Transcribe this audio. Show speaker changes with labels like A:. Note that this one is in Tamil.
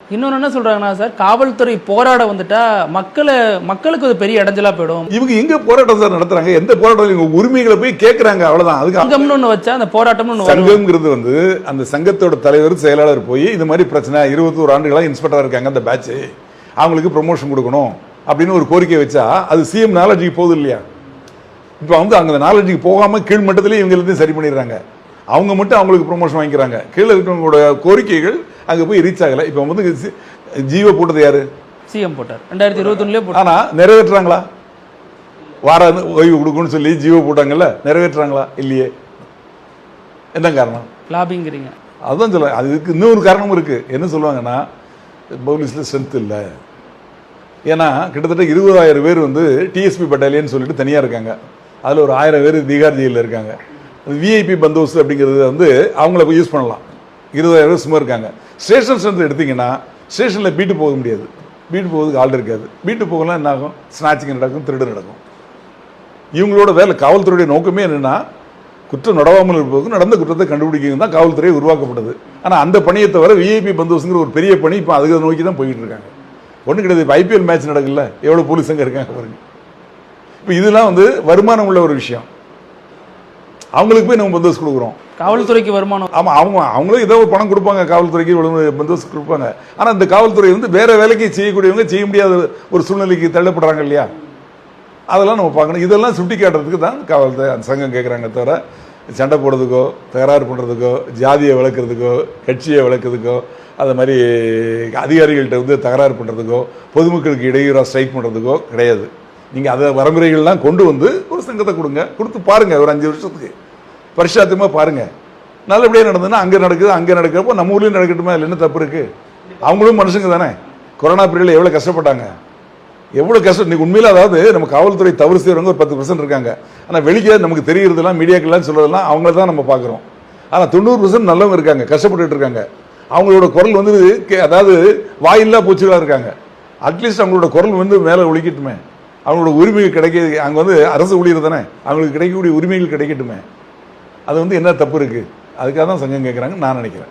A: இன்னொன்று என்ன சொல்றாங்கன்னா சார், காவல்துறை போராட வந்துட்டா மக்களுக்கு ஒரு பெரிய இடைஞ்சலா போயிடும்.
B: இவங்க எங்க போராட்டம் சார் நடத்துறாங்க? எந்த போராட்டம்? உரிமைகளை போய் கேட்கறாங்க, அவ்வளவுதான். அதுக்கு
A: சங்கம்னு ஒண்ணு வச்சா அந்த போராட்டம்னு
B: சங்கம்ங்கிறது வந்து அந்த சங்கத்தோட தலைவர் செயலாளர் போய் இது மாதிரி பிரச்சனை 21 ஆண்டுகளா இன்ஸ்பெக்டரா இருக்காங்க அந்த பேட்ச், அவங்களுக்கு ப்ரொமோஷன் கொடுக்கணும் அப்படின்னு ஒரு கோரிக்கை வச்சா அது சிஎம் நாலேஜுக்கு போகுது இல்லையா? இப்போ வந்து அங்கே நாலேஜுக்கு போகாம கீழ்மட்டத்திலே இவங்க எல்லாத்தையும் சரி பண்ணிடுறாங்க. அவங்க மட்டும் அவங்களுக்கு ப்ரொமோஷன் வாங்கிக்கிறாங்க. கீழே இருக்கிறவங்களோட கோரிக்கைகள் அங்கே போய் ரீச் ஆகலை. இப்போ வந்து ஜியோ போட்டது யாரு?
A: சிஎம் போட்டார் 2021 போட்டார்.
B: ஆனால் நிறைவேற்றுறாங்களா? வார ஓய்வு கொடுக்கணும்னு சொல்லி ஜியோ போட்டாங்கல்ல, நிறைவேற்றுறாங்களா? இல்லையே. என்ன காரணம்?
A: லாபிங்கிறீங்க.
B: அதுதான் சொல்ல. அதுக்கு இன்னொரு காரணமும் இருக்கு. என்ன சொல்லுவாங்கன்னா, போலீஸ்ல ஸ்ட்ரென்த் இல்லை. ஏன்னா கிட்டத்தட்ட 20,000 பேர் வந்து டிஎஸ்பி பட்டாலியன் சொல்லிட்டு தனியாக இருக்காங்க. அதில் ஒரு 1000 பேர் திகார் ஜெயிலில் இருக்காங்க. விஐபி பந்தோபஸ்து அப்படிங்கிறது வந்து அவங்கள போய் யூஸ் பண்ணலாம். 20,000 பேர் சும்மா இருக்காங்க. ஸ்டேஷன் ஸ்ட்ரென்த் எடுத்தீங்கன்னா ஸ்டேஷனில் பீட்டு போக முடியாது. பீட்டு போகிறதுக்கு ஆள் இருக்காது. பீட்டு போகலாம் என்ன ஆகும்? ஸ்நாச்சிங் நடக்கும், திருடு நடக்கும். இவங்களோட வேலை, காவல்துறையுடைய நோக்கமே என்னென்னா குற்றம் நடவாமல் இருப்பதுக்கு, நடந்த குற்றத்தை கண்டுபிடிக்கிறது தான் காவல்துறை உருவாக்கப்பட்டது. ஆனால் அந்த பணியை தவிர விஐபி பந்தோபஸ்துங்கிற ஒரு பெரிய பணி இப்போ அதுக்கு நோக்கி தான் போயிட்டு இருக்காங்க. ஒன்றும் கிடையாது. இப்போ ஐபிஎல் மேட்ச் நடக்கல, எவ்வளோ போலீஸ் அங்கே இருக்காங்க பாருங்க. இப்போ இதெல்லாம் வந்து வருமானம் உள்ள ஒரு விஷயம். அவங்களுக்கு போய் நம்ம பந்தோபஸ்து கொடுக்குறோம்.
A: காவல்துறைக்கு வருமானம்.
B: ஆமாம், அவங்களும் ஏதோ ஒரு பணம் கொடுப்பாங்க, காவல்துறைக்கு பந்தோபஸ்து கொடுப்பாங்க. ஆனால் இந்த காவல்துறை வந்து வேற வேலைக்கு செய்யக்கூடியவங்க செய்ய முடியாத ஒரு சூழ்நிலைக்கு தள்ளப்படுறாங்க இல்லையா? அதெல்லாம் நம்ம பார்க்கணும். இதெல்லாம் சுட்டி காட்டுறதுக்கு தான் காவல்துறை அந்த சங்கம் கேட்குறாங்க. தவிர சண்டை போடுறதுக்கோ, தகராறு பண்ணுறதுக்கோ, ஜாதியை வளர்க்குறதுக்கோ, கட்சியை வளர்க்குறதுக்கோ, அது மாதிரி அதிகாரிகள்கிட்ட வந்து தகராறு பண்ணுறதுக்கோ, பொதுமக்களுக்கு இடையூறாக ஸ்ட்ரைக் பண்ணுறதுக்கோ கிடையாது. நீங்கள் அதை வரமுறைகள்லாம் கொண்டு வந்து ஒரு சங்கத்தை கொடுத்து பாருங்கள். ஒரு 5 வருஷத்துக்கு பரிசாத்தியமாக பாருங்கள். நல்லபடியாக நடந்ததுன்னா அங்கே நடக்குது, அங்கே நடக்கிறப்போ நம்ம ஊர்லேயும் நடக்கட்டுமா? இல்லை என்ன தப்பு இருக்குது? அவங்களும் மனுஷங்க தானே. கொரோனா பீரியடில் எவ்வளோ கஷ்டப்பட்டாங்க, எவ்வளோ கஷ்டம். இன்னைக்கு உண்மையில் அதாவது நம்ம காவல்துறை தவறு செய்கிறவங்க ஒரு 10% இருக்காங்க. ஆனால் வெளியே நமக்கு தெரிகிறதுலாம், மீடியாக்கெல்லாம் சொல்கிறதெல்லாம் அவங்கள தான் நம்ம பார்க்குறோம். ஆனால் 90% நல்லவங்க இருக்காங்க, கஷ்டப்பட்டுட்டு இருக்காங்க. அவங்களோட குரல் வந்து அதாவது வாயில்லா பூச்சிகளாக இருக்காங்க. அட்லீஸ்ட் அவங்களோட குரல் வந்து மேலே ஒழிக்கட்டுமே. அவங்களோட உரிமைகள் கிடைக்க, அங்கே வந்து அரசு ஊழியர் தானே, அவங்களுக்கு கிடைக்கக்கூடிய உரிமைகள் கிடைக்கட்டுமே. அது வந்து என்ன தப்பு இருக்குது? அதுக்காக தான் சங்கம் கேட்குறாங்க நான் நினைக்கிறேன்.